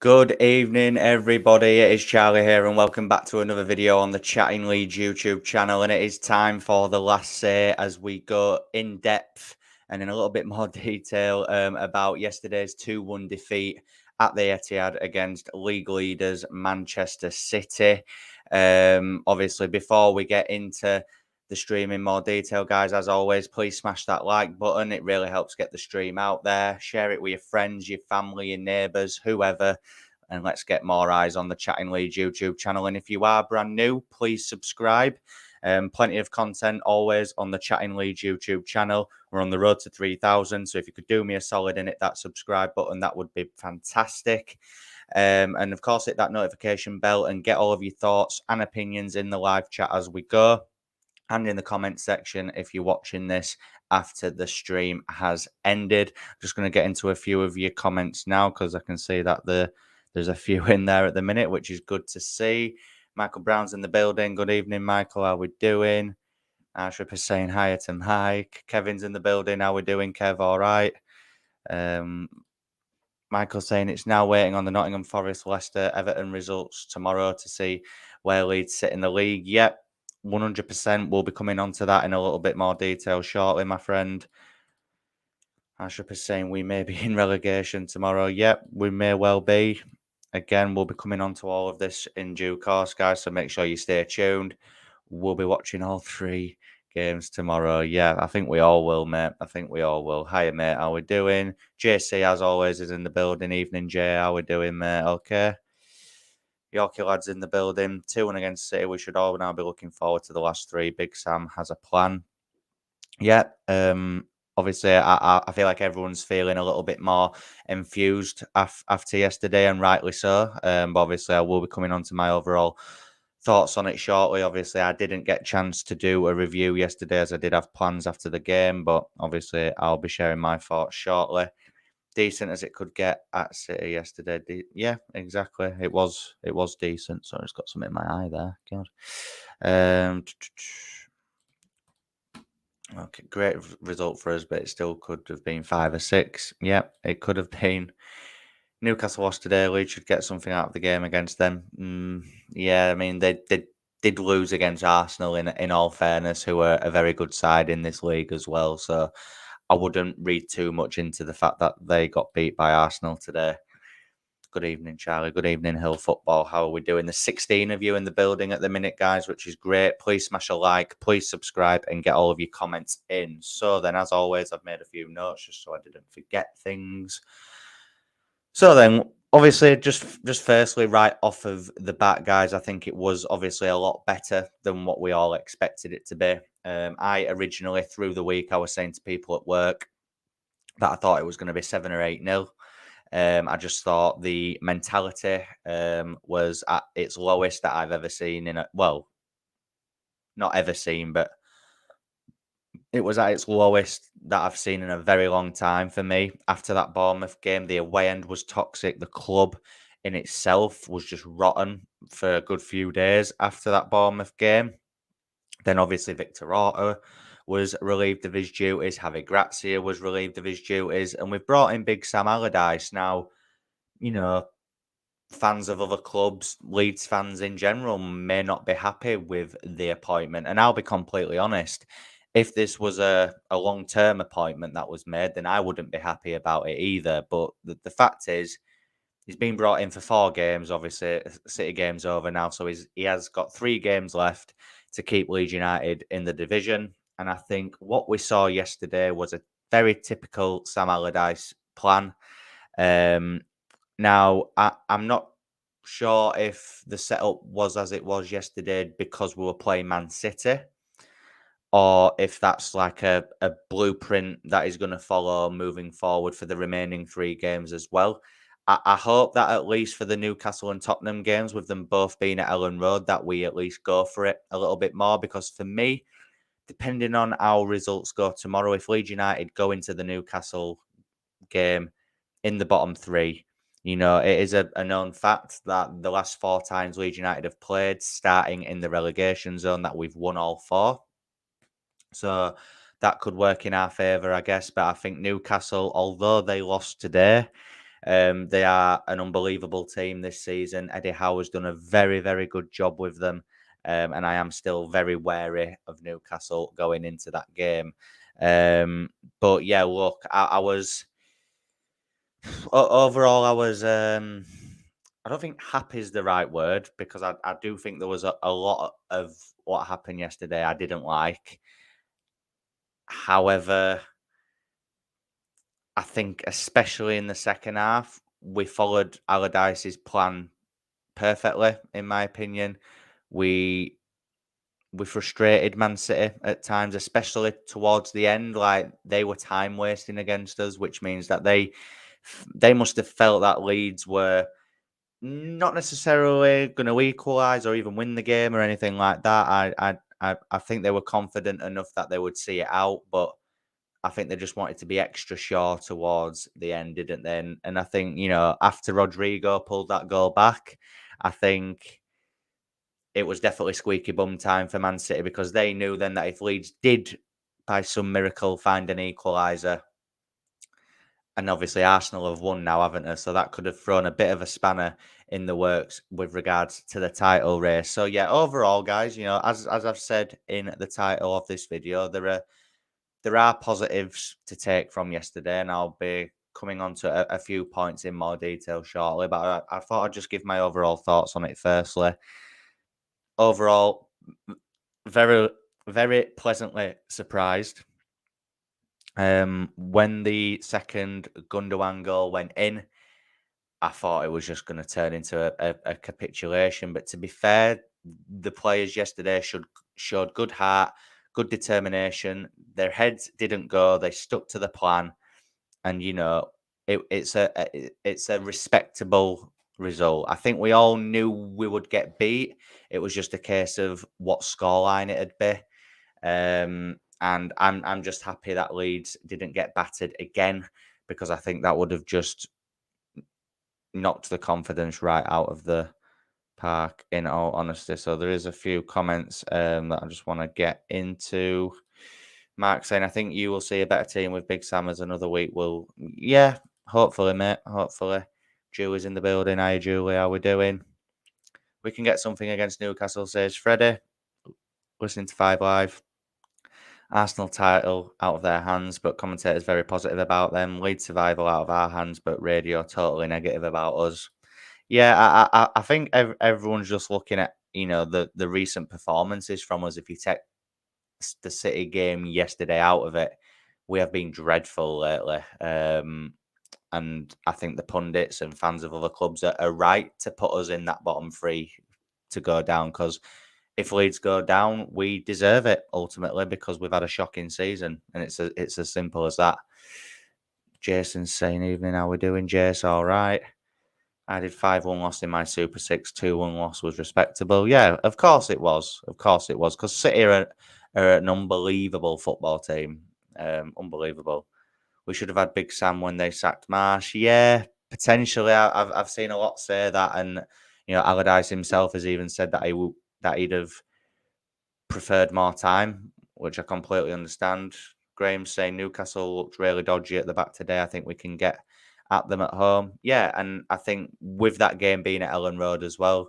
Good evening, everybody. It is Charlie here, and welcome back to another video on the Chatting Leeds YouTube channel. And it is time for the last say as we go in depth and in a little bit more detail about yesterday's 2-1 defeat at the Etihad against league leaders Manchester City. Obviously, before we get into the stream in more detail, guys, as always, please smash that like button. It really helps get the stream out there. Share it with your friends, your family, your neighbours, whoever, and let's get more eyes on the Chatting Leeds YouTube channel. And if you are brand new, please subscribe. Plenty of content always on the Chatting Leeds YouTube channel. We're on the road to 3,000, so if you could do me a solid and hit that subscribe button, that would be fantastic. And of course, hit that notification bell and get all of your thoughts and opinions in the live chat as we go, and in the comment section if you're watching this after the stream has ended. I'm just going to get into a few of your comments now because I can see that there's a few in there at the minute, which is good to see. Michael Brown's in the building. Good evening, Michael. How we doing? Ashraf is saying hi to Mike. Kevin's in the building. How we doing, Kev? All right. Michael saying it's now waiting on the Nottingham Forest, Leicester, Everton results tomorrow to see where Leeds sit in the league. Yep, 100%. We'll be coming on to that in a little bit more detail shortly, my friend. Ashraf is saying we may be in relegation tomorrow. Yep, we may well be. Again, we'll be coming on to all of this in due course, guys, so make sure you stay tuned. We'll be watching all 3 games tomorrow. Yeah, I think we all will, mate. I think we all will. Hiya, mate. How we doing? JC, as always, is in the building. Evening, Jay. How we doing, mate? Okay. Yorkie lads in the building. 2-1 against City. We should all now be looking forward to the last 3. Big Sam has a plan. Yeah. Obviously, I feel like everyone's feeling a little bit more enthused after yesterday, and rightly so. But obviously, I will be coming on to my overall thoughts on it shortly. Obviously, I didn't get a chance to do a review yesterday as I did have plans after the game, but obviously, I'll be sharing my thoughts shortly. Decent as it could get at City yesterday. Yeah, exactly. It was decent. Sorry, it's got something in my eye there. God. Okay, great result for us, but it still could have been 5 or 6. Yeah, it could have been. Newcastle lost today. Leeds should get something out of the game against them. Yeah, I mean, they did lose against Arsenal in all fairness, who are a very good side in this league as well. So I wouldn't read too much into the fact that they got beat by Arsenal today. Good evening, Charlie. Good evening, Hill Football. How are we doing? There's 16 of you in the building at the minute, guys, which is great. Please smash a like, please subscribe, and get all of your comments in. So then, as always, I've made a few notes just so I didn't forget things. So then, obviously, just firstly, right off of the bat, guys, I think it was obviously a lot better than what we all expected it to be. I originally, through the week, I was saying to people at work that I thought it was going to be 7 or 8-0. I just thought the mentality was at its lowest that I've ever seen well, not ever seen, but it was at its lowest that I've seen in a very long time for me. After that Bournemouth game, the away end was toxic. The club in itself was just rotten for a good few days after that Bournemouth game. Then obviously Victor Rutter was relieved of his duties. Javi Gracia was relieved of his duties. And we've brought in Big Sam Allardyce. Now, you know, fans of other clubs, Leeds fans in general, may not be happy with the appointment. And I'll be completely honest, if this was a long-term appointment that was made, then I wouldn't be happy about it either. But the fact is, he's been brought in for 4 games. Obviously, City game's over now, so he has got 3 games left to keep Leeds United in the division. And I think what we saw yesterday was a very typical Sam Allardyce plan. Now, I'm not sure if the setup was as it was yesterday because we were playing Man City, or if that's like a blueprint that is going to follow moving forward for the remaining 3 games as well. I hope that at least for the Newcastle and Tottenham games, with them both being at Ellen Road, that we at least go for it a little bit more. Because for me, depending on how results go tomorrow, if Leeds United go into the Newcastle game in the bottom 3, you know, it is a known fact that the last 4 times Leeds United have played, starting in the relegation zone, that we've won all 4. So that could work in our favour, I guess. But I think Newcastle, although they lost today, They are an unbelievable team this season. Eddie Howe has done a very, very good job with them. And I am still very wary of Newcastle going into that game. But yeah, look, I was overall, I was. I don't think happy is the right word because I do think there was a lot of what happened yesterday I didn't like. However, I think especially in the second half, we followed Allardyce's plan perfectly, in my opinion. We we frustrated Man City at times, especially towards the end. Like they were time wasting against us, which means that they must have felt that Leeds were not necessarily going to equalise or even win the game or anything like that. I think they were confident enough that they would see it out, but I think they just wanted to be extra sure towards the end, didn't they? And I think, after Rodrigo pulled that goal back, I think it was definitely squeaky bum time for Man City because they knew then that if Leeds did, by some miracle, find an equaliser, and obviously Arsenal have won now, haven't they? So that could have thrown a bit of a spanner in the works with regards to the title race. So yeah, overall, guys, as I've said in the title of this video, there are positives to take from yesterday, and I'll be coming on to a few points in more detail shortly. But I thought I'd just give my overall thoughts on it firstly. Overall, very, very pleasantly surprised. When the second Gundogan goal went in, I thought it was just going to turn into a capitulation. But to be fair, the players yesterday showed good heart, good determination. Their heads didn't go; they stuck to the plan, and it's a respectable result. I think we all knew we would get beat. It was just a case of what scoreline it'd be. And I'm just happy that Leeds didn't get battered again because I think that would have just knocked the confidence right out of the park, in all honesty. So there is a few comments that I just want to get into. Mark saying, I think you will see a better team with Big Sam as another week. Will, yeah, hopefully, mate. Hopefully. Julie's in the building. Hi, Julie. How we doing? We can get something against Newcastle, says Freddie. Listening to 5 Live. Arsenal title out of their hands, but commentators very positive about them. Leeds survival out of our hands, but radio totally negative about us. Yeah, I think everyone's just looking at the recent performances from us. If you take the City game yesterday out of it, we have been dreadful lately. And I think the pundits and fans of other clubs are right to put us in that bottom three to go down because if Leeds go down, we deserve it ultimately because we've had a shocking season, and it's as simple as that. Jason's saying, "Evening, how we doing, Jace? All right." I did 5-1 loss in my Super 6, 2-1 loss was respectable. Yeah, of course it was. Of course it was. Because City are an unbelievable football team. Unbelievable. We should have had Big Sam when they sacked Marsh. Yeah, potentially. I've seen a lot say that. And, Allardyce himself has even said that he'd have preferred more time, which I completely understand. Graham's saying Newcastle looked really dodgy at the back today. I think we can get at them at home. Yeah, and I think with that game being at Ellen Road as well,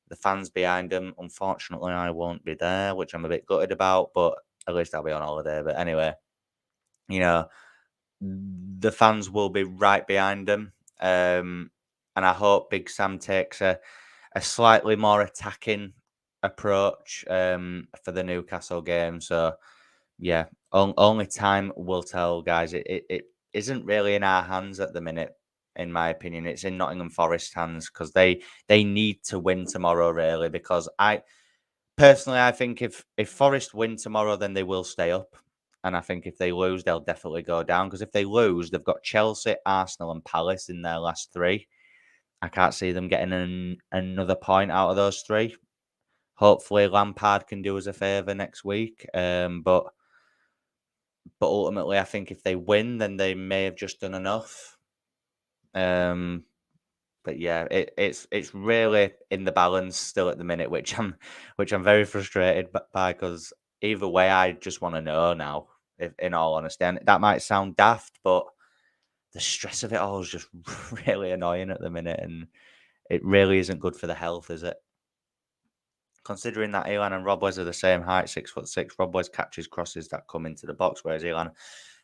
the fans behind them, unfortunately, I won't be there, which I'm a bit gutted about, but at least I'll be on holiday. But anyway, the fans will be right behind them. And I hope Big Sam takes a slightly more attacking approach for the Newcastle game. So, yeah, only time will tell, guys. It isn't really in our hands at the minute, in my opinion. It's in Nottingham Forest's hands because they need to win tomorrow, really. Because I think if Forest win tomorrow, then they will stay up. And I think if they lose, they'll definitely go down. Because if they lose, they've got Chelsea, Arsenal, and Palace in their last 3. I can't see them getting another point out of those 3. Hopefully, Lampard can do us a favour next week. But ultimately, I think if they win, then they may have just done enough. But yeah, it's really in the balance still at the minute, which I'm very frustrated by because either way, I just want to know now. If, in all honesty, and that might sound daft, but the stress of it all is just really annoying at the minute, and it really isn't good for the health, is it? Considering that Elan and Rob Wes are the same height, 6'6", Rob Wes catches crosses that come into the box, whereas Elan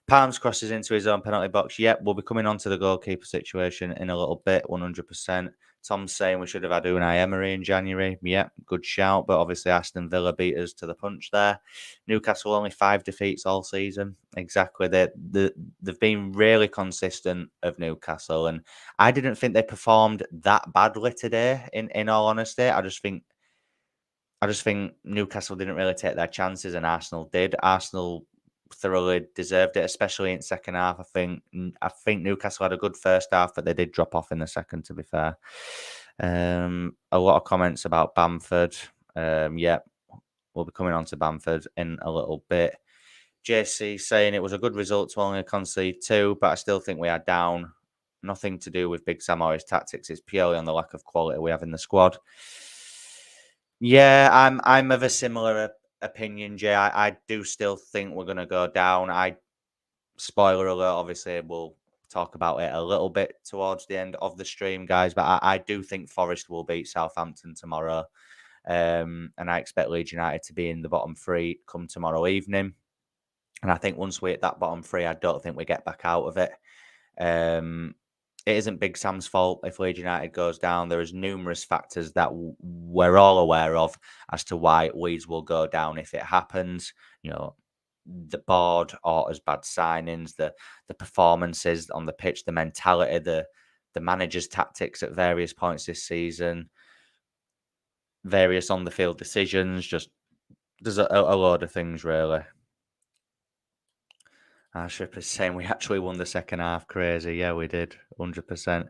palms crosses into his own penalty box. Yep, we'll be coming on to the goalkeeper situation in a little bit, 100%. Tom's saying we should have had Unai Emery in January. Yep, good shout, but obviously Aston Villa beat us to the punch there. Newcastle only 5 defeats all season. Exactly. They've been really consistent of Newcastle, and I didn't think they performed that badly today, in all honesty. I just think Newcastle didn't really take their chances, and Arsenal did. Arsenal thoroughly deserved it, especially in second half. I think Newcastle had a good first half, but they did drop off in the second. To be fair, a lot of comments about Bamford. Yeah, we'll be coming on to Bamford in a little bit. JC saying it was a good result to only concede 2, but I still think we are down. Nothing to do with Big Sam or his tactics. It's purely on the lack of quality we have in the squad. Yeah, I'm of a similar opinion, Jay. I do still think we're going to go down. Spoiler alert, obviously, we'll talk about it a little bit towards the end of the stream, guys. But I do think Forest will beat Southampton tomorrow. And I expect Leeds United to be in the bottom 3 come tomorrow evening. And I think once we hit that bottom 3, I don't think we get back out of it. It isn't Big Sam's fault if Leeds United goes down. There is numerous factors that we're all aware of as to why Leeds will go down if it happens. You know, the board or as bad signings, the performances on the pitch, the mentality, the manager's tactics at various points this season, various on the field decisions. Just there's a load of things really. Our ship is saying we actually won the second half. Crazy. Yeah, we did. 100%.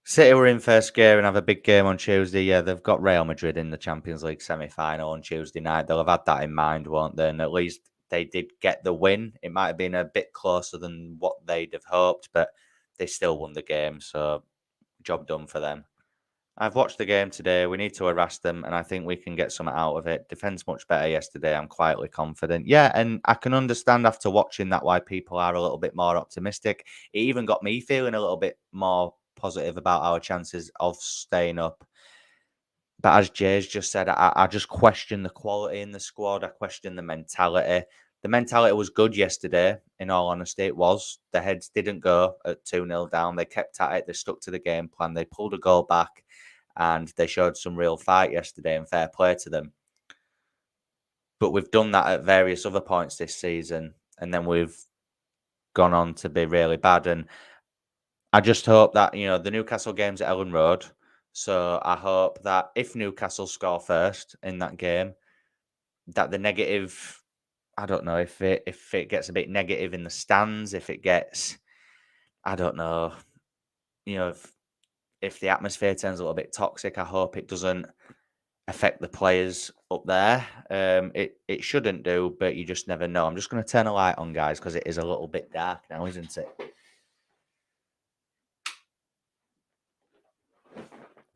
City were in first gear and have a big game on Tuesday. Yeah, they've got Real Madrid in the Champions League semi-final on Tuesday night. They'll have had that in mind, won't they? And at least they did get the win. It might have been a bit closer than what they'd have hoped, but they still won the game. So job done for them. I've watched the game today. We need to harass them, and I think we can get something out of it. Defense much better yesterday. I'm quietly confident. Yeah, and I can understand after watching that why people are a little bit more optimistic. It even got me feeling a little bit more positive about our chances of staying up. But as Jay's just said, I just question the quality in the squad. I question the mentality. The mentality was good yesterday, in all honesty. It was. The heads didn't go at 2-0 down. They kept at it. They stuck to the game plan. They pulled a goal back. And they showed some real fight yesterday, and fair play to them. But we've done that at various other points this season, and then we've gone on to be really bad. And I just hope that, the Newcastle game's at Ellen Road. So I hope that if Newcastle score first in that game, that the negative, I don't know, if it gets a bit negative in the stands, if it gets, I don't know, if the atmosphere turns a little bit toxic, I hope it doesn't affect the players up there. It shouldn't do, but you just never know. I'm just going to turn a light on, guys, because it is a little bit dark now, isn't it?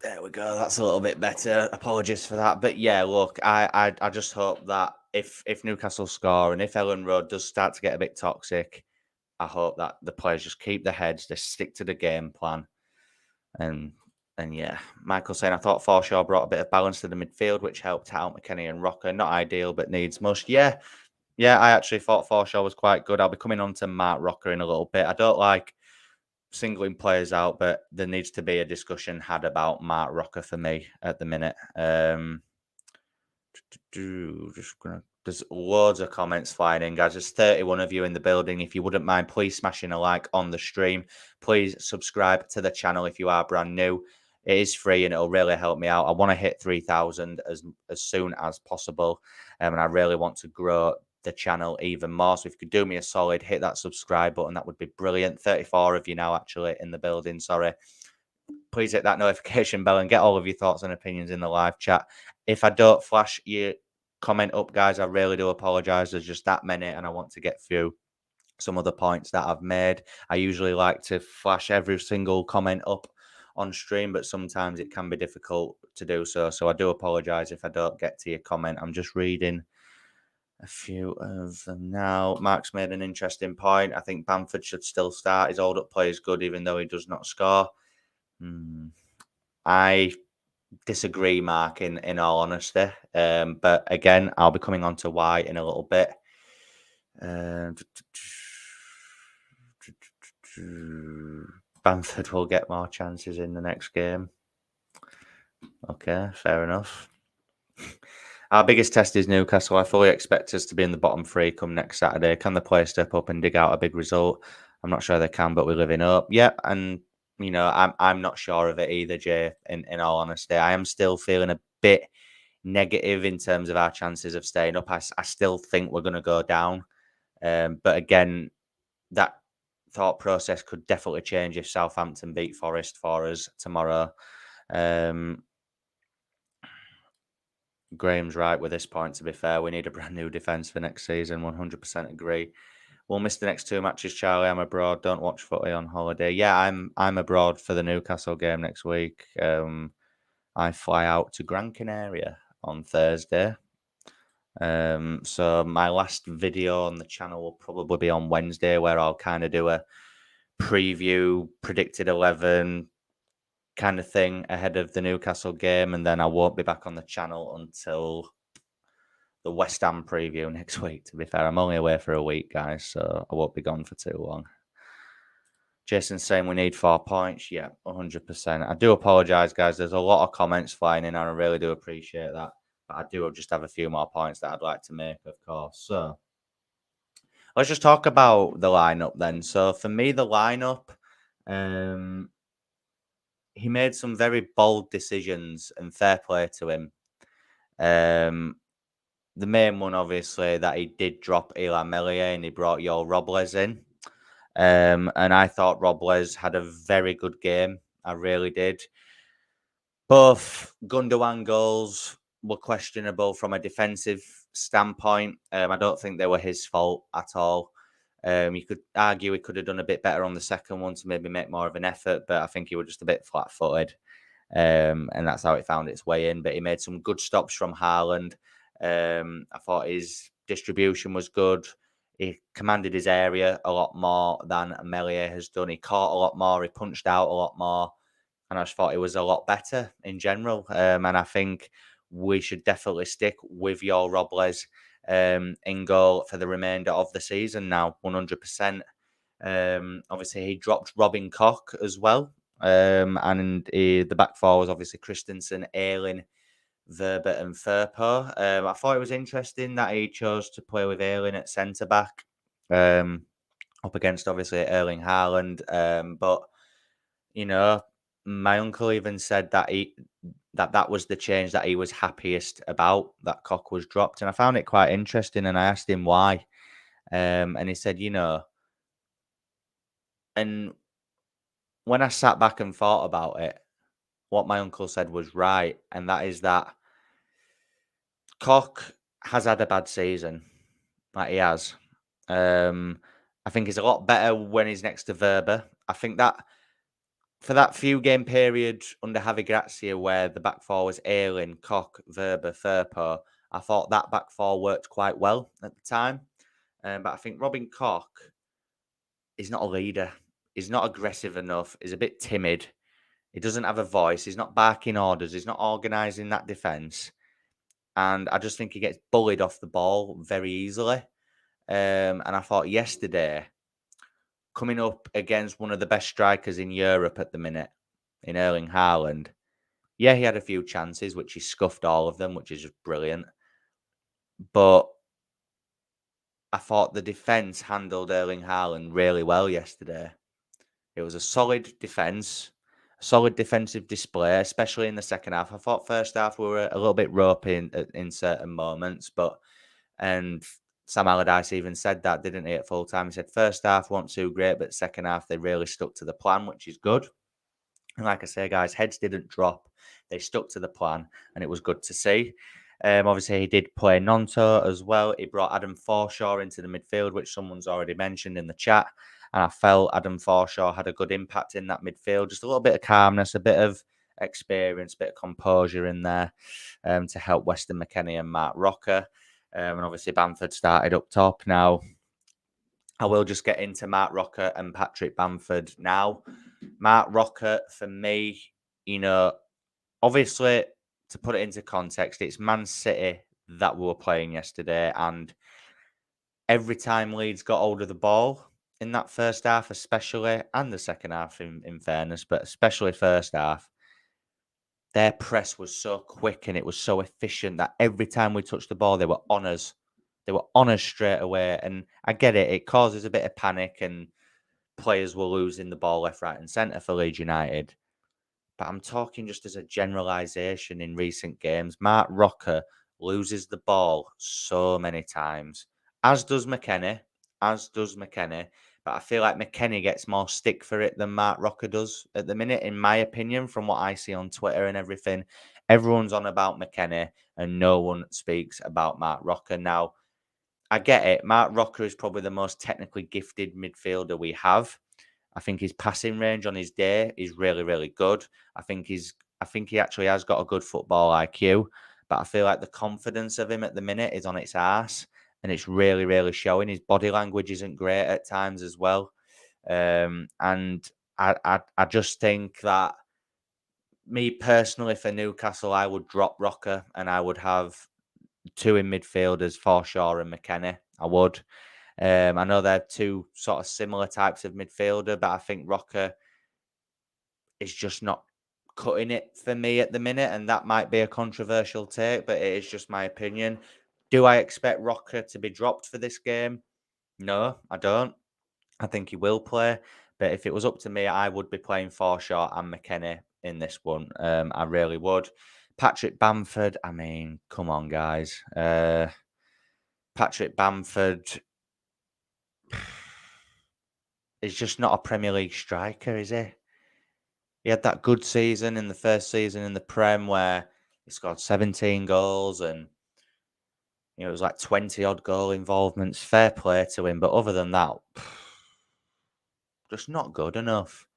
There we go. That's a little bit better. Apologies for that. But yeah, look, I just hope that if Newcastle score and if Ellen Road does start to get a bit toxic, I hope that the players just keep their heads, they stick to the game plan. And yeah, Michael saying, I thought Forshaw brought a bit of balance to the midfield, which helped out McKennie and Rocker. Not ideal, but needs must. Yeah, I actually thought Forshaw was quite good. I'll be coming on to Mark Rocker in a little bit. I don't like singling players out, but there needs to be a discussion had about Mark Rocker for me at the minute. There's loads of comments flying in, guys. There's 31 of you in the building. If you wouldn't mind, please smashing a like on the stream. Please subscribe to the channel if you are brand new. It is free and it'll really help me out. I want to hit 3,000 as soon as possible. And I really want to grow the channel even more. So if you could do me a solid, hit that subscribe button. That would be brilliant. 34 of you now actually in the building. Sorry. Please hit that notification bell and get all of your thoughts and opinions in the live chat. If I don't flash your comment up, guys, I really do apologize. There's just that many and I want to get through some other points that I've made. I usually like to flash every single comment up on stream, but sometimes it can be difficult to do so. So I do apologize if I don't get to your comment. I'm just reading a few of them now. Mark's made an interesting point. I think Bamford should still start. His hold-up play is good, even though he does not score. I disagree, Mark, in all honesty. But again, I'll be coming on to why in a little bit. Bamford will get more chances in the next game. Okay, fair enough. Our biggest test is Newcastle. I fully expect us to be in the bottom three come next Saturday. Can the players step up and dig out a big result? I'm not sure they can, but we're living up. Yeah, and you know, I'm not sure of it either, Jay. In all honesty, I am still feeling a bit negative in terms of our chances of staying up. I still think we're going to go down. But again, that thought process could definitely change if Southampton beat Forest for us tomorrow. Graham's right with this point, to be fair. We need a brand new defence for next season. 100% agree. We'll miss the next 2 matches, Charlie. I'm abroad. Don't watch footy on holiday. Yeah, I'm abroad for the Newcastle game next week. I fly out to Gran Canaria on Thursday. So my last video on the channel will probably be on Wednesday, where I'll kind of do a preview, predicted 11 kind of thing ahead of the Newcastle game, and then I won't be back on the channel until the West Ham preview next week. To be fair, I'm only away for a week, guys, so I won't be gone for too long. Jason's saying we need 4 points. Yeah, 100%. I do apologise, guys. There's a lot of comments flying in, and I really do appreciate that. But I do just have a few more points that I'd like to make, of course. So let's just talk about the lineup then. So for me, the lineup, he made some very bold decisions, and fair play to him. The main one, obviously, that he did drop Eli Melier and he brought Yo Robles in. And I thought Robles had a very good game. I really did. Both Gundogan goals were questionable from a defensive standpoint. I don't think they were his fault at all. You could argue he could have done a bit better on the second one to maybe make more of an effort, but I think he was just a bit flat-footed. And that's how it found its way in. But he made some good stops from Haaland. I thought his distribution was good. He commanded his area a lot more than Melier has done. He caught a lot more. He punched out a lot more. And I just thought it was a lot better in general. And I think we should definitely stick with your Robles in goal for the remainder of the season now, 100%. Obviously, he dropped Robin Koch as well. And the back four was obviously Christensen, Ayling, Verbert and Firpo. I thought it was interesting that he chose to play with Ayling at centre-back up against, obviously, Erling Haaland. But, you know, my uncle even said that that was the change that he was happiest about, that Koch was dropped. And I found it quite interesting, and I asked him why. And he said, you know, and when I sat back and thought about it, what my uncle said was right, and that is that Koch has had a bad season, like he has. I think he's a lot better when he's next to Verber. I think that for that few game period under Javi Gracia where the back four was Ayling, Koch, Verber, Firpo, I thought that back four worked quite well at the time. But I think Robin Koch is not a leader. He's not aggressive enough. He's a bit timid. He doesn't have a voice. He's not barking orders. He's not organising that defence. And I just think he gets bullied off the ball very easily. And I thought yesterday, coming up against one of the best strikers in Europe at the minute, in Erling Haaland, yeah, he had a few chances, which he scuffed all of them, which is just brilliant. But I thought the defence handled Erling Haaland really well yesterday. It was a solid defence, a solid defensive display, especially in the second half. I thought first half we were a little bit ropey in certain moments, and Sam Allardyce even said that, didn't he, at full time? He said first half weren't too great, but second half they really stuck to the plan, which is good. And like I say, guys, heads didn't drop. They stuck to the plan, and it was good to see. Obviously, he did play Nonto as well. He brought Adam Forshaw into the midfield, which someone's already mentioned in the chat. And I felt Adam Forshaw had a good impact in that midfield. Just a little bit of calmness, a bit of experience, a bit of composure in there to help Weston McKennie and Mark Rocker. And obviously Bamford started up top. Now, I will just get into Mark Rocker and Patrick Bamford now. Mark Rocker, for me, obviously, to put it into context, it's Man City that we were playing yesterday, and every time Leeds got hold of the ball in that first half, especially, and the second half, in fairness, but especially first half, their press was so quick and it was so efficient that every time we touched the ball, they were on us. They were on us straight away. And I get it, it causes a bit of panic and players were losing the ball left, right, and centre for Leeds United. But I'm talking just as a generalisation in recent games. Mark Rocker loses the ball so many times, as does McKennie, But I feel like McKennie gets more stick for it than Mark Rocker does at the minute, in my opinion, from what I see on Twitter and everything. Everyone's on about McKennie and no one speaks about Mark Rocker. Now, I get it. Mark Rocker is probably the most technically gifted midfielder we have. I think his passing range on his day is really, really good. I think he actually has got a good football IQ, but I feel like the confidence of him at the minute is on its arse, and it's really, really showing. His body language isn't great at times as well, and I just think that, me personally, for Newcastle, I would drop Rocker and I would have two in midfielders, Forshaw and McKennie. I would. I know they're two sort of similar types of midfielder, but I think Rocker is just not cutting it for me at the minute, and that might be a controversial take, but it is just my opinion. Do I expect Rocker to be dropped for this game? No, I don't. I think he will play, but if it was up to me, I would be playing Forshaw and McKennie in this one. I really would. Patrick Bamford, I mean, come on, guys. Patrick Bamford is just not a Premier League striker, is he? He had that good season in the first season in the Prem where he scored 17 goals and it was like 20 odd goal involvements. Fair play to him, but other than that, just not good enough.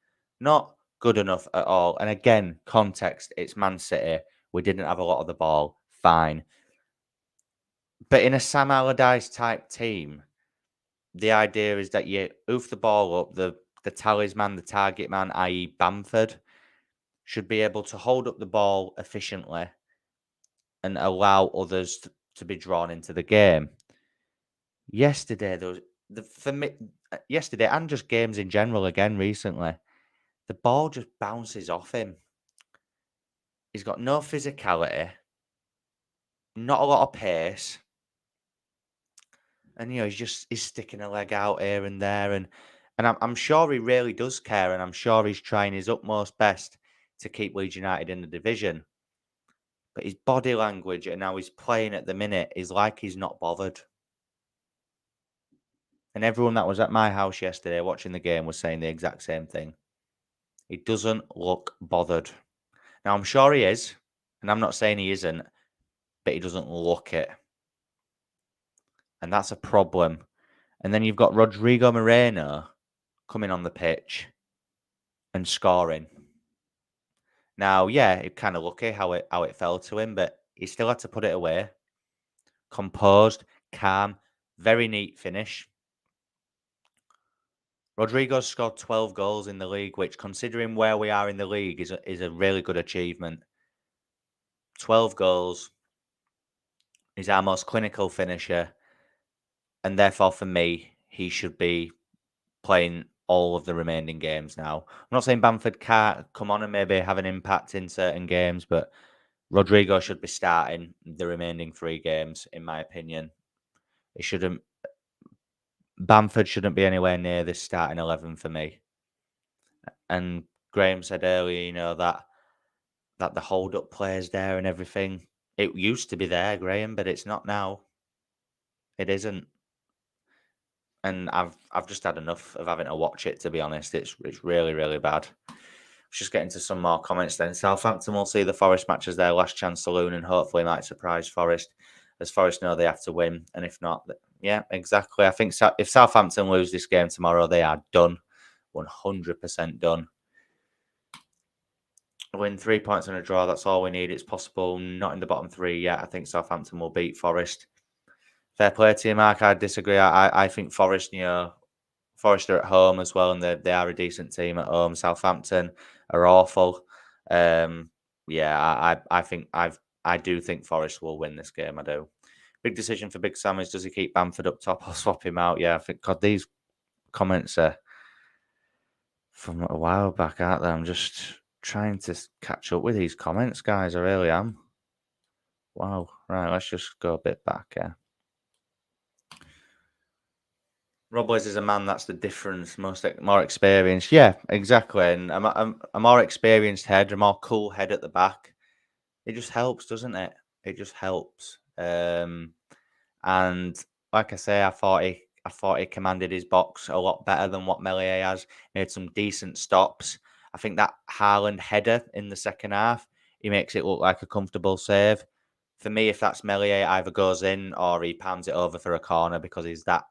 Not good enough at all. And again, context, it's Man City. We didn't have a lot of the ball. Fine. But in a Sam Allardyce type team, the idea is that you oof the ball up, the talisman, the target man, i.e. Bamford, should be able to hold up the ball efficiently and allow others to be drawn into the game. Yesterday, there was for me yesterday, and just games in general again recently, the ball just bounces off him. He's got no physicality, not a lot of pace, and he's sticking a leg out here and there, and I'm sure he really does care, and I'm sure he's trying his utmost best to keep Leeds United in the division. But his body language and how he's playing at the minute is like he's not bothered. And everyone that was at my house yesterday watching the game was saying the exact same thing. He doesn't look bothered. Now, I'm sure he is, and I'm not saying he isn't, but he doesn't look it. And that's a problem. And then you've got Rodrigo Moreno coming on the pitch and scoring. Now, yeah, it kind of lucky how it fell to him, but he still had to put it away. Composed, calm, very neat finish. Rodrigo's scored 12 goals in the league, which, considering where we are in the league, is a really good achievement. 12 goals. He's our most clinical finisher. And therefore, for me, he should be playing all of the remaining games now. I'm not saying Bamford can't come on and maybe have an impact in certain games, but Rodrigo should be starting the remaining 3 games, in my opinion. Bamford shouldn't be anywhere near this starting 11 for me. And Graham said earlier, that the hold-up players there and everything. It used to be there, Graham, but it's not now. It isn't. And I've just had enough of having to watch it, to be honest. It's really, really bad. Let's just get into some more comments then. Southampton will see the Forest match as their last chance saloon and hopefully might surprise Forest, as Forest know they have to win. And if not, yeah, exactly. I think if Southampton lose this game tomorrow, they are done. 100% done. Win 3 points and a draw. That's all we need. It's possible. Not in the bottom 3 yet. I think Southampton will beat Forest. Fair play to you, Mark. I disagree. I think Forest, Forest are at home as well, and they are a decent team at home. Southampton are awful. Yeah, I do think Forest will win this game. I do. Big decision for Big Sam is, does he keep Bamford up top or swap him out? Yeah, I think, God, these comments are from a while back, aren't they? I'm just trying to catch up with these comments, guys. I really am. Wow. Right, let's just go a bit back. Yeah. Rob Wise is a man. That's the difference. More experienced. Yeah, exactly. And a more experienced head, a more cool head at the back. It just helps, doesn't it? It just helps. And like I say, I thought he commanded his box a lot better than what Melier has. He had some decent stops. I think that Haaland header in the second half, he makes it look like a comfortable save. For me, if that's Melier, it either goes in or he palms it over for a corner because he's that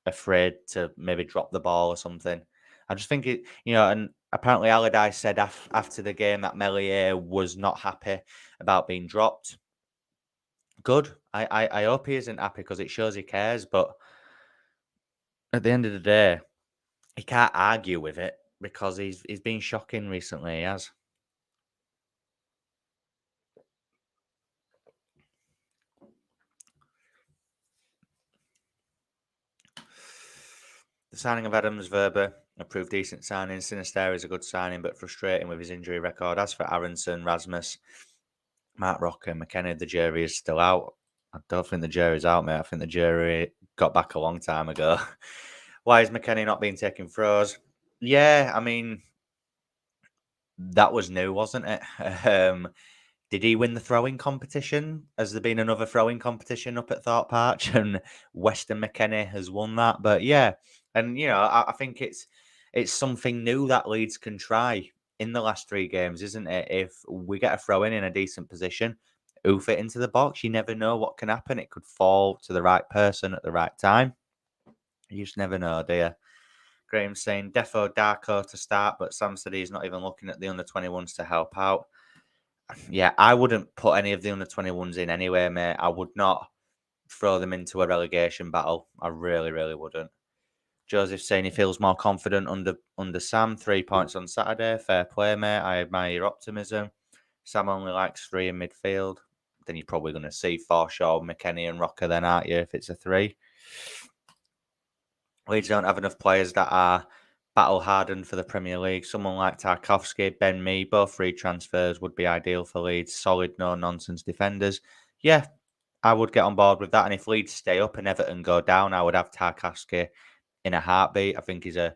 afraid to maybe drop the ball or something. I just think and apparently Allardyce said after the game that Melier was not happy about being dropped. Good. I hope he isn't happy because it shows he cares. But at the end of the day, he can't argue with it because he's been shocking recently. He has. The signing of Adams Verber approved decent signing. Sinister is a good signing, but frustrating with his injury record. As for Aronson, Rasmus, Mark Rocker, McKenna, the jury is still out. I don't think the jury's out, mate. I think the jury got back a long time ago. Why is McKenna not being taken throws? Yeah, I mean, that was new, wasn't it? Did he win the throwing competition? Has there been another throwing competition up at Thorpe Arch and Weston McKenna has won that? But yeah, and I think it's something new that Leeds can try in the last 3 games, isn't it? If we get a throw in a decent position, oof it into the box. You never know what can happen. It could fall to the right person at the right time. You just never know, do you? Graham's saying Defo Darko to start, but Sam said he's not even looking at the under 21s to help out. Yeah, I wouldn't put any of the under 21s in anyway, mate. I would not throw them into a relegation battle. I really, really wouldn't. Joseph saying he feels more confident under Sam. 3 points on Saturday. Fair play, mate. I admire your optimism. Sam only likes 3 in midfield. Then you're probably going to see Forshaw, McKennie, and Rocker then, aren't you, if it's a 3? Leeds don't have enough players that are battle hardened for the Premier League. Someone like Tarkovsky, Ben Mee, both free transfers would be ideal for Leeds. Solid, no nonsense defenders. Yeah, I would get on board with that. And if Leeds stay up and Everton go down, I would have Tarkovsky in a heartbeat. I think he's a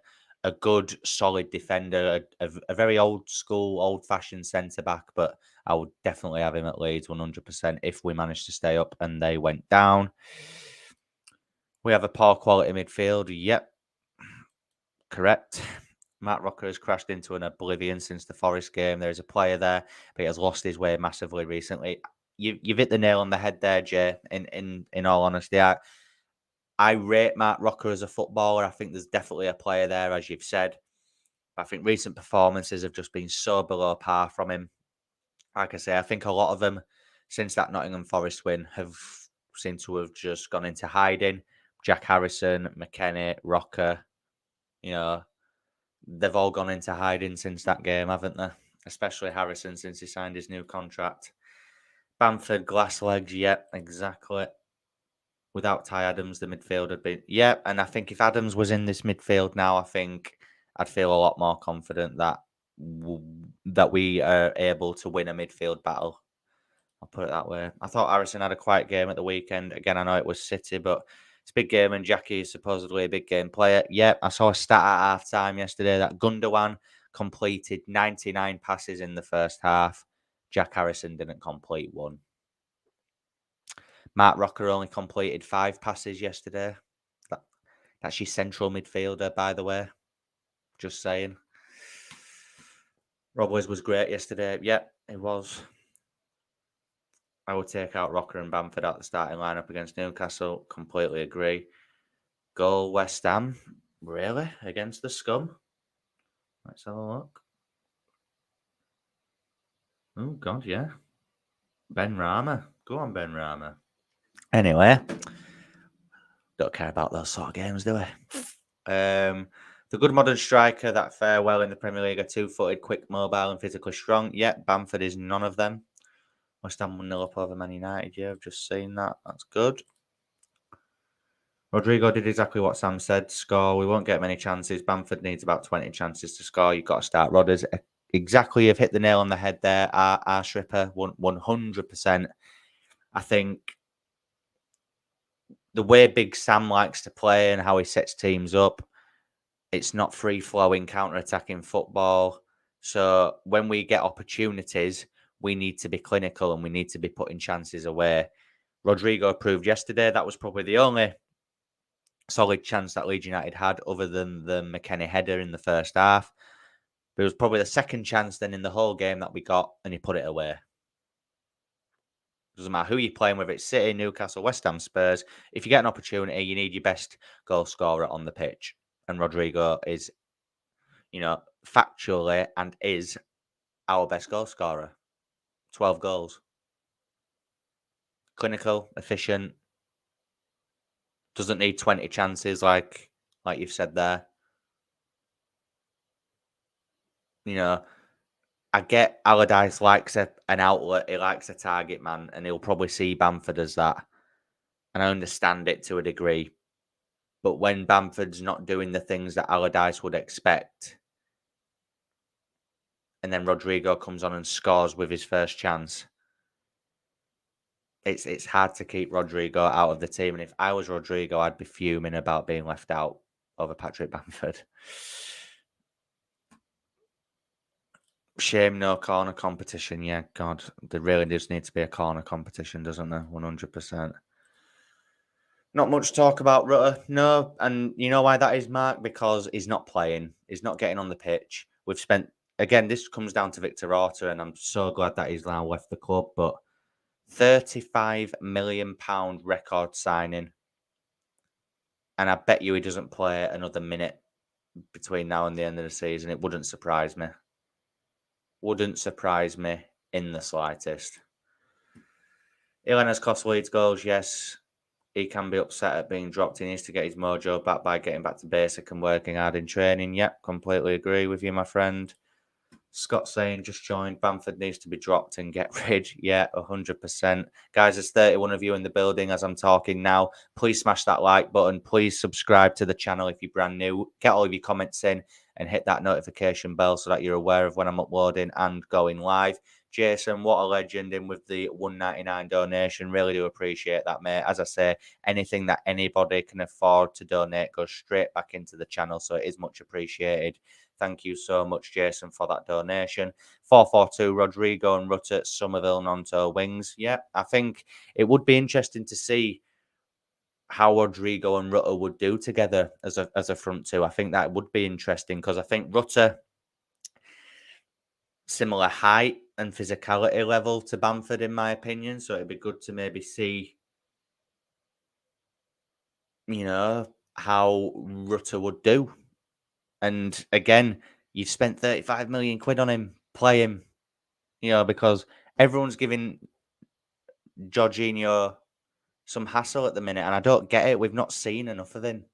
good, solid defender, a very old school, old fashioned centre back. But I would definitely have him at Leeds 100% if we managed to stay up and they went down. We have a poor quality midfield. Yep, correct. Matt Rocker has crashed into an oblivion since the Forest game. There's a player there, but he has lost his way massively recently. You've hit the nail on the head there, Jay. In all honesty, I rate Matt Rocker as a footballer. I think there's definitely a player there, as you've said. But I think recent performances have just been so below par from him. Like I say, I think a lot of them since that Nottingham Forest win have seemed to have just gone into hiding. Jack Harrison, McKenna, Rocker, they've all gone into hiding since that game, haven't they? Especially Harrison since he signed his new contract. Bamford, glass legs, yep, exactly. Without Ty Adams, the midfield had been, yep. And I think if Adams was in this midfield now, I think I'd feel a lot more confident that that we are able to win a midfield battle. I'll put it that way. I thought Harrison had a quiet game at the weekend. Again, I know it was City, but it's a big game, and Jackie is supposedly a big game player. Yep, I saw a stat at half time yesterday that Gundogan completed 99 passes in the first half. Jack Harrison didn't complete 1. Mark Rocker only completed 5 passes yesterday. That's your central midfielder, by the way. Just saying. Rob was great yesterday. Yep, it was. I would take out Rocker and Bamford out the starting lineup against Newcastle. Completely agree. Goal West Ham. Really? Against the scum? Let's have a look. Oh, God, yeah. Ben Rama. Go on, Ben Rama. Anyway, Don't care about those sort of games, do we? The good modern striker that fare well in the Premier League are two-footed, quick, mobile, and physically strong. Yet Bamford is none of them. West Ham 1-0 up over Man United. Yeah, I've just seen that. That's good. Rodrigo did exactly what Sam said. Score. We won't get many chances. Bamford needs about 20 chances to score. You've got to start Rodders. Exactly, you've hit the nail on the head there. Our Shripper, 100%. I think the way Big Sam likes to play and how he sets teams up, it's not free-flowing, counter-attacking football. So when we get opportunities, we need to be clinical and we need to be putting chances away. Rodrigo proved yesterday that was probably the only solid chance that Leeds United had other than the McKennie header in the first half. But it was probably the second chance then in the whole game that we got, and he put it away. Doesn't matter who you're playing, whether it's City, Newcastle, West Ham, Spurs. If you get an opportunity, you need your best goal scorer on the pitch. And Rodrigo is, factually and is our best goal scorer. 12 goals. Clinical, efficient. Doesn't need 20 chances like you've said there. I get Allardyce likes an outlet. He likes a target man, and he'll probably see Bamford as that. And I understand it to a degree. But when Bamford's not doing the things that Allardyce would expect, and then Rodrigo comes on and scores with his first chance, it's hard to keep Rodrigo out of the team. And if I was Rodrigo, I'd be fuming about being left out over Patrick Bamford. Shame no corner competition. Yeah, God, there really does need to be a corner competition, doesn't there? 100%. Not much talk about Rutter, no. And you know why that is, Mark? Because he's not playing. He's not getting on the pitch. We've spent, again, this comes down to Victor Rutter, and I'm so glad that he's now left the club, but £35 million record signing. And I bet you he doesn't play another minute between now and the end of the season. It wouldn't surprise me. Wouldn't surprise me in the slightest. Ilan has cost Leeds goals, yes. He can be upset at being dropped. He needs to get his mojo back by getting back to basic and working hard in training. Yep, completely agree with you, my friend. Scott saying, just joined. Bamford needs to be dropped and get rid. Yeah, 100%. Guys, there's 31 of you in the building as I'm talking now. Please smash that like button. Please subscribe to the channel if you're brand new. Get all of your comments in and hit that notification bell so that you're aware of when I'm uploading and going live. Jason, what a legend in with the $1.99 donation. Really do appreciate that, mate. As I say, anything that anybody can afford to donate goes straight back into the channel, so it is much appreciated. Thank you so much, Jason, for that donation. 442, Rodrigo and Rutter, Somerville, Nonto, wings. Yeah, I think it would be interesting to see how Rodrigo and Rutter would do together as a front two. I think that would be interesting because I think Rutter, similar height and physicality level to Bamford, in my opinion. So it'd be good to maybe see, how Rutter would do. And again, you've spent 35 million quid on him. Play him, because everyone's giving Jorginho some hassle at the minute, and I don't get it. We've not seen enough of him.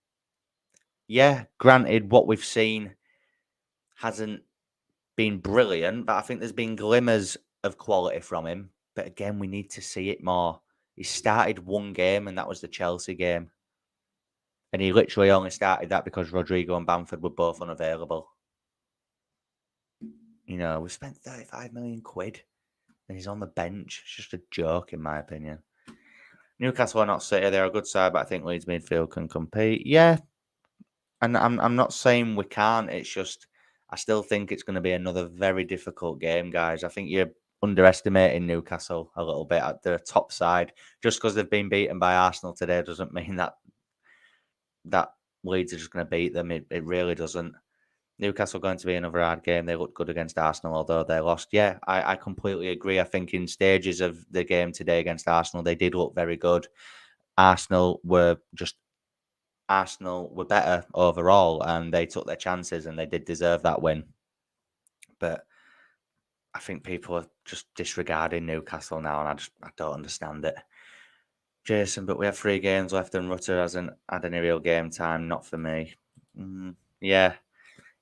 Yeah, granted, what we've seen hasn't been brilliant, but I think there's been glimmers of quality from him. But again, we need to see it more. He started one game, and that was the Chelsea game. And he literally only started that because Rodrigo and Bamford were both unavailable. We spent 35 million quid, and he's on the bench. It's just a joke, in my opinion. Newcastle are not City. They're a good side, but I think Leeds midfield can compete. Yeah, and I'm not saying we can't. It's just I still think it's going to be another very difficult game, guys. I think you're underestimating Newcastle a little bit at the top side. Just because they've been beaten by Arsenal today doesn't mean that Leeds are just going to beat them. It really doesn't. Newcastle going to be another hard game. They looked good against Arsenal, although they lost. Yeah, I completely agree. I think in stages of the game today against Arsenal, they did look very good. Arsenal were better overall, and they took their chances, and they did deserve that win. But I think people are just disregarding Newcastle now, and I don't understand it. Jason, but we have 3 games left and Rutter hasn't had any real game time. Not for me. Yeah.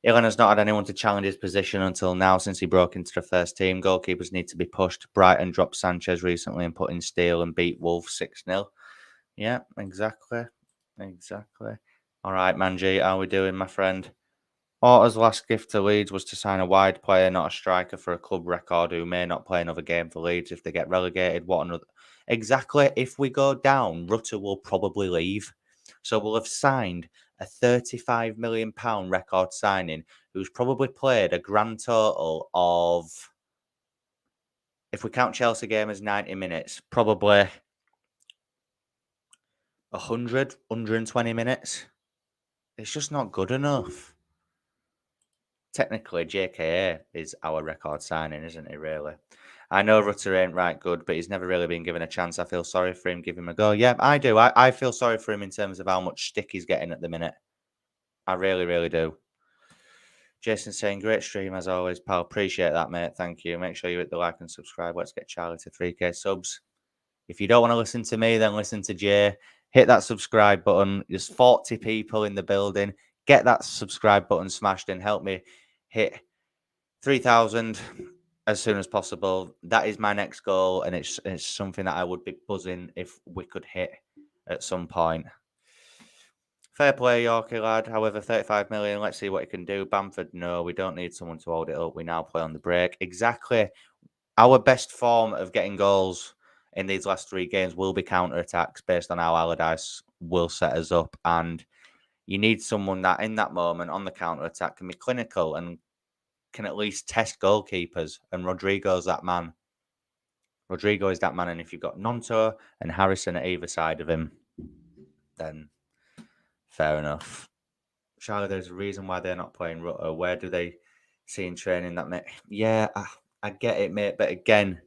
Ilan has not had anyone to challenge his position until now since he broke into the first team. Goalkeepers need to be pushed. Brighton dropped Sanchez recently and put in Steele and beat Wolves 6-0. Yeah, exactly. Exactly. All right, Manji, how are we doing, my friend? Porter's last gift to Leeds was to sign a wide player, not a striker, for a club record who may not play another game for Leeds if they get relegated. What another... Exactly. If we go down, Rutter will probably leave. So we'll have signed a £35 million record signing who's probably played a grand total of, if we count Chelsea game as 90 minutes, probably 100, 120 minutes. It's just not good enough. Technically, JKA is our record signing, isn't he, really? I know Rutter ain't right good, but he's never really been given a chance. I feel sorry for him. Give him a go. Yeah, I do. I feel sorry for him in terms of how much stick he's getting at the minute. I really, really do. Jason saying, great stream as always, pal. Appreciate that, mate. Thank you. Make sure you hit the like and subscribe. Let's get Charlie to 3K subs. If you don't want to listen to me, then listen to Jay. Hit that subscribe button. There's 40 people in the building. Get that subscribe button smashed and help me hit 3,000 as soon as possible. That is my next goal, and it's something that I would be buzzing if we could hit at some point. Fair play, Yorkie lad. However, 35 million, let's see what he can do. Bamford, no, we don't need someone to hold it up. We now play on the break. Exactly. Our best form of getting goals in these last 3 games will be counter-attacks based on how Allardyce will set us up. And you need someone that in that moment on the counter-attack can be clinical and can at least test goalkeepers. And Rodrigo's that man. Rodrigo is that man. And if you've got Nonto and Harrison at either side of him, then fair enough. Charlie, there's a reason why they're not playing Rutter. Where do they see in training that, mate? Yeah, I get it, mate. But again,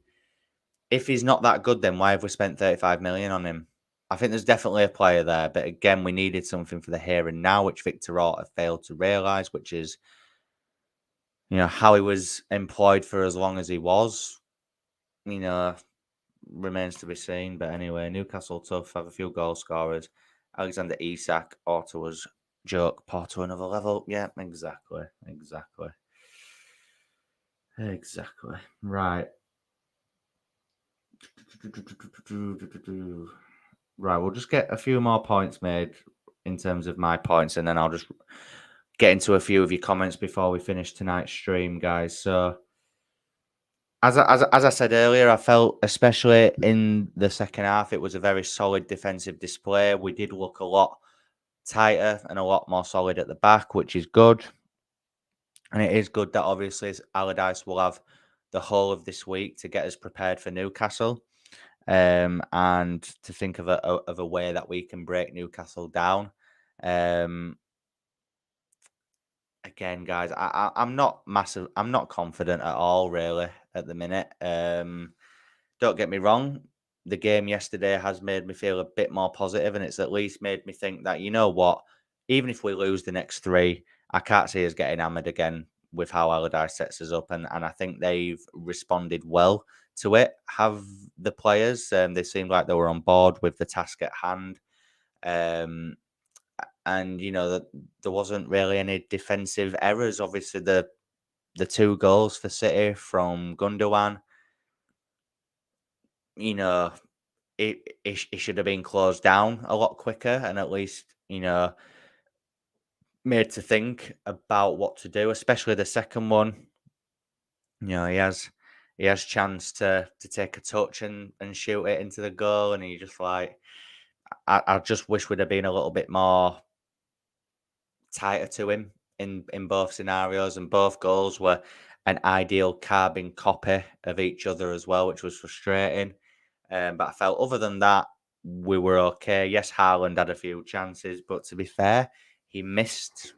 if he's not that good, then why have we spent 35 million on him? I think there's definitely a player there. But again, we needed something for the here and now, which Victor Orta failed to realise, which is, how he was employed for as long as he was, remains to be seen. But anyway, Newcastle tough, have a few goal scorers. Alexander Isak, Ottawa's joke, Porto another level. Yeah, exactly. Right. Right, we'll just get a few more points made in terms of my points, and then I'll just get into a few of your comments before we finish tonight's stream, guys. So, as I said earlier, I felt, especially in the second half, it was a very solid defensive display. We did look a lot tighter and a lot more solid at the back, which is good. And it is good that obviously Allardyce will have the whole of this week to get us prepared for Newcastle, and to think of a way that we can break Newcastle down. Again, guys, I'm not massive. I'm not confident at all, really, at the minute. Don't get me wrong. The game yesterday has made me feel a bit more positive, and it's at least made me think that, you know what, even if we lose the next 3, I can't see us getting hammered again with how Allardyce sets us up, and I think they've responded well to it. Have the players? They seemed like they were on board with the task at hand. And that there wasn't really any defensive errors. Obviously, the 2 goals for City from Gundogan, it should have been closed down a lot quicker, and at least made to think about what to do. Especially the second one, he has chance to take a touch and shoot it into the goal, and he just like, I just wish we'd have been a little bit more tighter to him in both scenarios, and both goals were an ideal carbon copy of each other as well, which was frustrating. But I felt, other than that, we were okay. Yes, Haaland had a few chances, but to be fair, he missed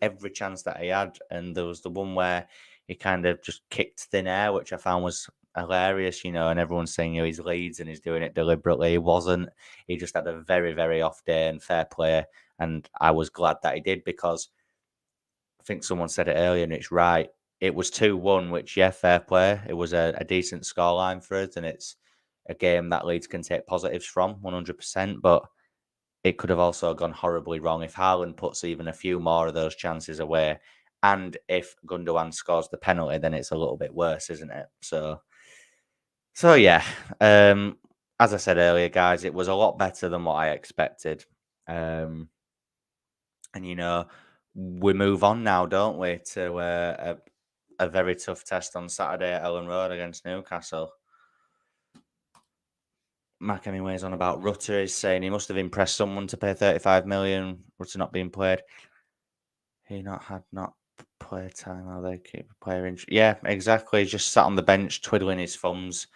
every chance that he had, and there was the one where he kind of just kicked thin air, which I found was hilarious, and everyone's saying he's Leeds and he's doing it deliberately. He wasn't. He just had a very, very off day, and fair play. And I was glad that he did, because I think someone said it earlier, and it's right. It was 2-1, which, yeah, fair play. It was a decent scoreline for us, and it's a game that Leeds can take positives from 100%, but it could have also gone horribly wrong if Haaland puts even a few more of those chances away. And if Gundogan scores the penalty, then it's a little bit worse, isn't it? So yeah. As I said earlier, guys, it was a lot better than what I expected. And we move on now, don't we, to a very tough test on Saturday at Ellen Road against Newcastle. Mark Hemingway's on about Rutter. He's saying he must have impressed someone to pay 35 million. Rutter not being played. He not play time. How they keep a player in? Yeah, exactly. He's just sat on the bench twiddling his thumbs.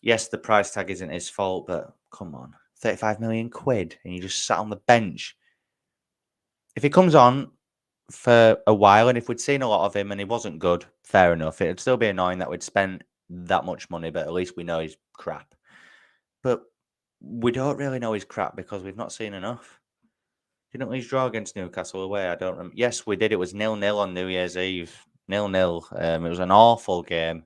Yes, the price tag isn't his fault, but come on, 35 million quid, and you just sat on the bench. If he comes on for a while, and if we'd seen a lot of him and he wasn't good, fair enough. It'd still be annoying that we'd spent that much money, but at least we know he's crap. But we don't really know he's crap because we've not seen enough. Didn't Leeds draw against Newcastle away? I don't remember. Yes, we did. It was 0-0 on New Year's Eve. 0-0. It was an awful game.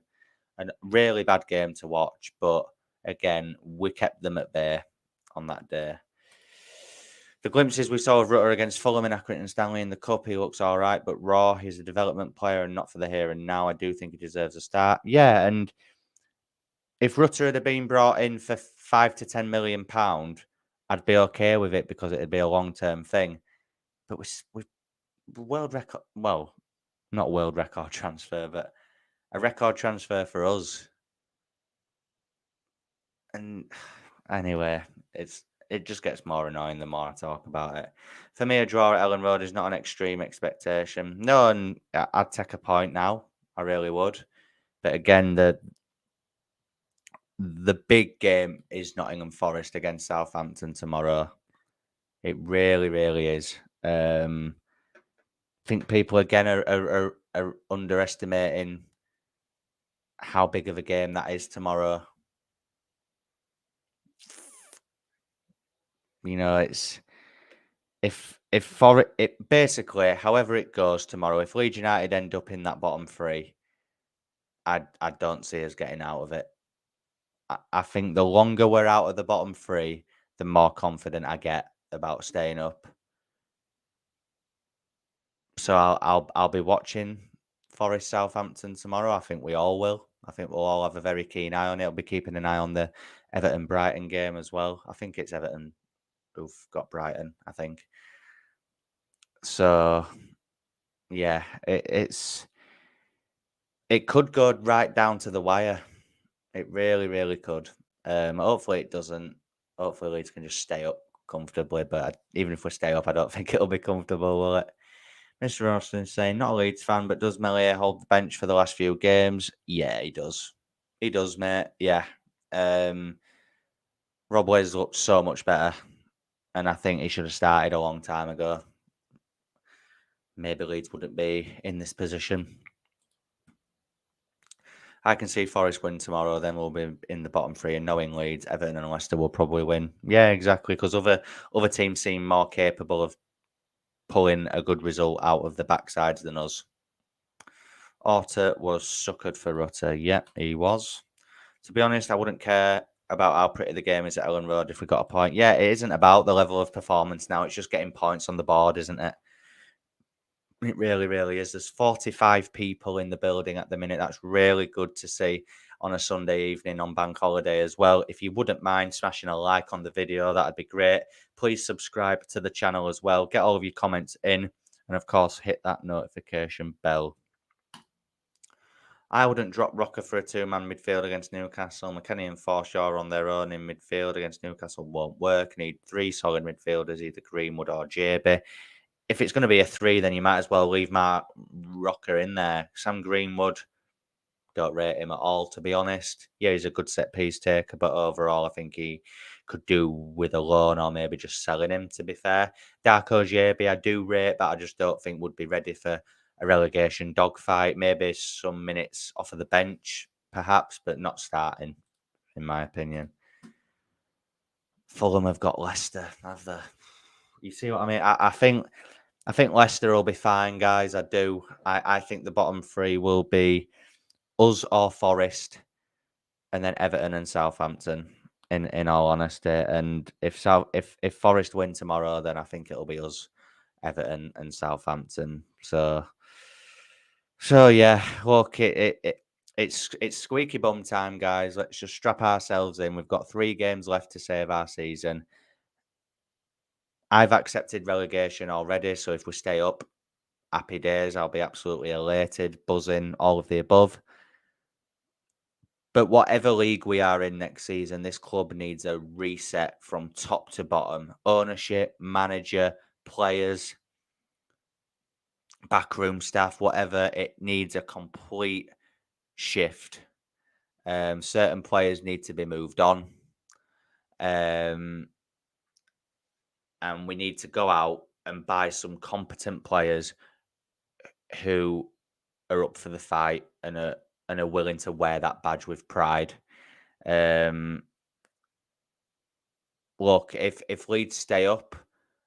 A really bad game to watch. But again, we kept them at bay on that day. The glimpses we saw of Rutter against Fulham in Accrington Stanley in the Cup, he looks all right, but raw. He's a development player and not for the here and now. I do think he deserves a start. Yeah, and if Rutter had been brought in for £5 to £10 million, I'd be okay with it because it'd be a long-term thing. But we world record, well, not world record transfer, but a record transfer for us. And anyway, it just gets more annoying the more I talk about it. For me, a draw at Ellen Road is not an extreme expectation. No, and I'd take a point now. I really would. But again, the big game is Nottingham Forest against Southampton tomorrow. It really, really is. I think people again are underestimating how big of a game that is tomorrow. It's if for it basically, however it goes tomorrow, if Leeds United end up in that bottom three, I don't see us getting out of it. I think the longer we're out of the bottom three, the more confident I get about staying up. So I'll be watching Forest Southampton tomorrow. I think we all will. I think we'll all have a very keen eye on it. I'll be keeping an eye on the Everton Brighton game as well. I think it's Everton who've got Brighton, I think. So yeah, it could go right down to the wire. It really, really could. Hopefully it doesn't. Hopefully Leeds can just stay up comfortably. But even if we stay up, I don't think it'll be comfortable, will it? Mr. Austin saying, not a Leeds fan, but does Melier hold the bench for the last few games? Yeah, he does. He does, mate. Yeah. Rob Way's looked so much better. And I think he should have started a long time ago. Maybe Leeds wouldn't be in this position. I can see Forest win tomorrow, then we'll be in the bottom three. And knowing Leeds, Everton and Leicester will probably win. Yeah, exactly. Because other teams seem more capable of pulling a good result out of the backsides than us. Orta was suckered for Rutter. Yep, he was. To be honest, I wouldn't care about how pretty the game is at Ellen Road if we got a point. Yeah, it isn't about the level of performance now. It's just getting points on the board, isn't it? It really, really is. There's 45 people in the building at the minute. That's really good to see on a Sunday evening on bank holiday as well. If you wouldn't mind smashing a like on the video, that'd be great. Please subscribe to the channel as well. Get all of your comments in. And of course, hit that notification bell. I wouldn't drop Rocker for a two-man midfield against Newcastle. McKennie and Forshaw on their own in midfield against Newcastle won't work. Need three solid midfielders, either Greenwood or JB. If it's going to be a three, then you might as well leave Mark Rocker in there. Sam Greenwood, don't rate him at all, to be honest. Yeah, he's a good set-piece taker, but overall, I think he could do with a loan or maybe just selling him, to be fair. Darko JB, I do rate, but I just don't think would be ready for a relegation dogfight. Maybe some minutes off of the bench, perhaps, but not starting, in my opinion. Fulham have got Leicester, have they? You see what I mean? I think Leicester will be fine, guys. I do. I think the bottom three will be us or Forest, and then Everton and Southampton. in all honesty. And if Forest win tomorrow, then I think it'll be us, Everton and Southampton. So yeah, look, it's squeaky bum time, guys. Let's just strap ourselves in. We've got 3 games left to save our season. I've accepted relegation already, so if we stay up, happy days. I'll be absolutely elated, buzzing, all of the above. But whatever league we are in next season, this club needs a reset from top to bottom. Ownership, manager, players, backroom staff, whatever. It needs a complete shift. Certain players need to be moved on. And we need to go out and buy some competent players who are up for the fight and are willing to wear that badge with pride. Look, if Leeds stay up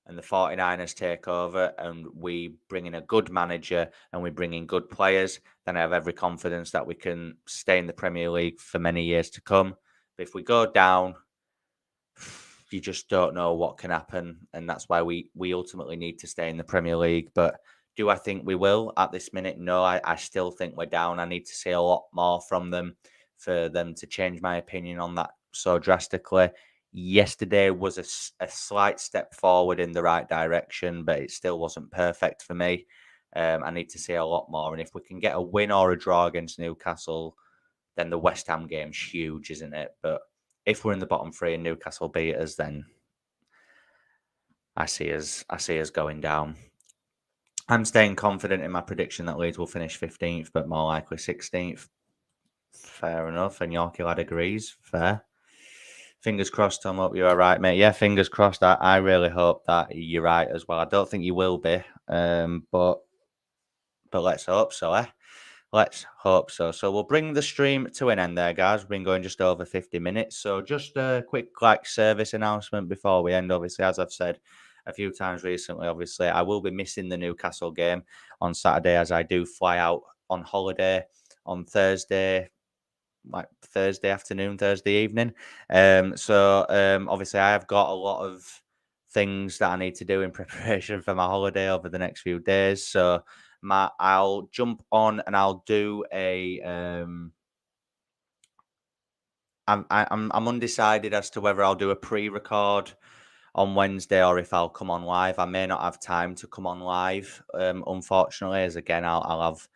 and the 49ers take over and we bring in a good manager and we bring in good players, then I have every confidence that we can stay in the Premier League for many years to come. But if we go down, you just don't know what can happen. And that's why we ultimately need to stay in the Premier League. But do I think we will at this minute? No, I still think we're down. I need to see a lot more from them for them to change my opinion on that so drastically. Yesterday was a slight step forward in the right direction, but it still wasn't perfect for me. I need to see a lot more. And if we can get a win or a draw against Newcastle, then the West Ham game's huge, isn't it? But if we're in the bottom 3 and Newcastle beat us, then I see us going down. I'm staying confident in my prediction that Leeds will finish 15th, but more likely 16th. Fair enough. And Yorkie lad agrees. Fair. Fingers crossed, Tom. Hope you're all right, mate. Yeah, fingers crossed. I really hope that you're right as well. I don't think you will be, but let's hope so, eh? Let's hope so. So we'll bring the stream to an end there, guys. We've been going just over 50 minutes. So just a quick service announcement before we end. Obviously, as I've said a few times recently, obviously, I will be missing the Newcastle game on Saturday as I do fly out on holiday on Thursday, like Thursday afternoon, Thursday evening. Obviously I have got a lot of things that I need to do in preparation for my holiday over the next few days. So I'll jump on and I'll do a I'm undecided as to whether I'll do a pre-record on Wednesday or if I'll come on live. I may not have time to come on live, unfortunately, as again I'll have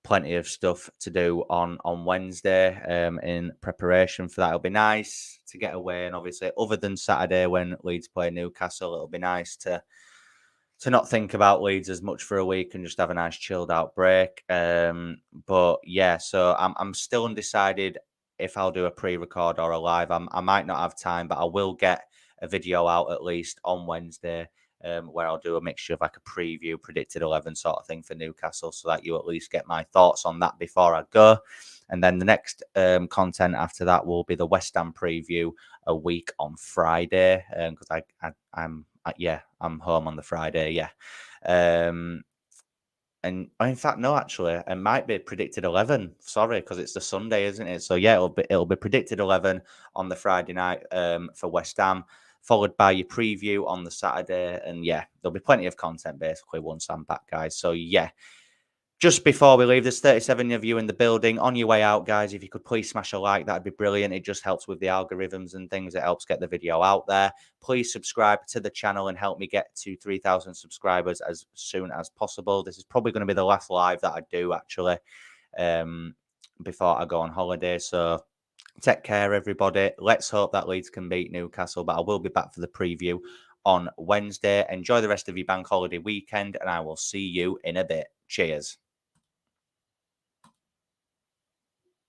plenty of stuff to do on Wednesday in preparation for that. It'll be nice to get away, and obviously other than Saturday when Leeds play Newcastle, it'll be nice to not think about Leeds as much for a week and just have a nice chilled out break. But yeah, so I'm still undecided if I'll do a pre-record or a live. I might not have time, but I will get a video out at least on Wednesday where I'll do a mixture of like a preview, predicted 11 sort of thing for Newcastle, so that you at least get my thoughts on that before I go. And then the next content after that will be the West Ham preview a week on Friday, because I'm home on the Friday, yeah. And in fact, no, actually, it might be predicted 11. Sorry, because it's the Sunday, isn't it? So yeah, it'll be predicted 11 on the Friday night for West Ham, followed by your preview on the Saturday. And yeah, there'll be plenty of content basically once I'm back, guys. So yeah. Just before we leave, there's 37 of you in the building. On your way out, guys, if you could please smash a like, that'd be brilliant. It just helps with the algorithms and things. It helps get the video out there. Please subscribe to the channel and help me get to 3,000 subscribers as soon as possible. This is probably going to be the last live that I do, actually, before I go on holiday. So take care, everybody. Let's hope that Leeds can beat Newcastle, but I will be back for the preview on Wednesday. Enjoy the rest of your bank holiday weekend, and I will see you in a bit. Cheers.